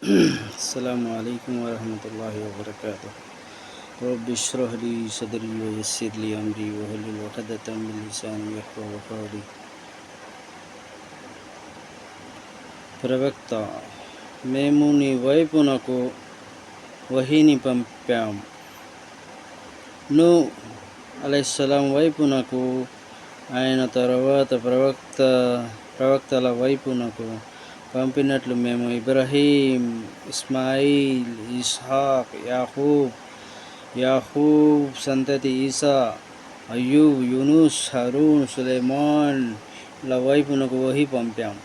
السلام عليكم ورحمة الله وبركاته. رب اشرح لي صدري ويسر لي أمري واحلل عقدة من لساني يفقهوا قولي. ప్రవక్త, మేము నీ వైపునకు వహీని పంపాం. నూహ్ అలైహిస్సలాం వైపునకు, ఆయన తరువాత ప్రవక్తల వైపునకు పంపినట్లు మేము ఇబ్రాహీం, ఇస్మాయిల్, ఇస్హాక్, యాకూబ్ సంతతి ఈసా, అయ్యూబ్, యూనుస్, హరూన్, సులైమాన్ ల వైపునకు వహీ పంపాం.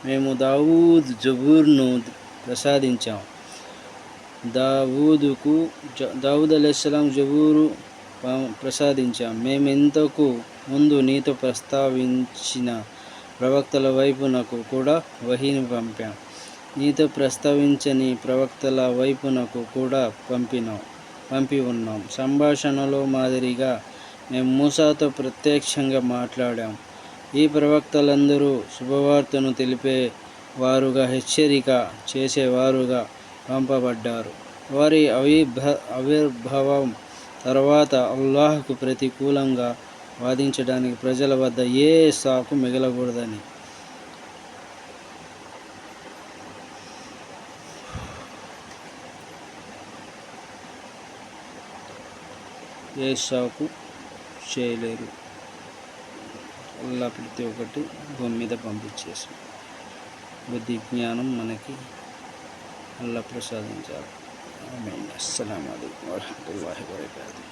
మేము దావూద్ జబూర్ను ప్రసాదించాం. దావూద్ అలైహిస్సలాం జబూరు ప్రసాదించాం. మేమింతకు ముందు నీతో ప్రస్తావించిన ప్రవక్తల వైపునకు కూడా వహీని పంపాం. నీతో ప్రస్తావించని ప్రవక్తల వైపునకు కూడా పంపి ఉన్నాం. సంభాషణలో మాదిరిగా మేము మూసాతో ప్రత్యక్షంగా మాట్లాడాం. ఈ ప్రవక్తలందరూ శుభవార్తను తెలిపే వారుగా, హెచ్చరిక చేసేవారుగా పంపబడ్డారు. వారి ఆవిర్భావం తర్వాత అల్లాహ్కు ప్రతికూలంగా వాదించడానికి ప్రజల వద్ద ఏ సాకు మిగలకూడదని. ఏ సాకు చేయలేరు. అల్లా ప్రతి ఒక్కటి భూమి మీద పంపించేసి బుద్ధి జ్ఞానం మనకి అల్లా ప్రసాదించాలి. ఆమీన్. అస్సలాము అలైకుం వరహ్మతుల్లాహి వబరకాతుహు.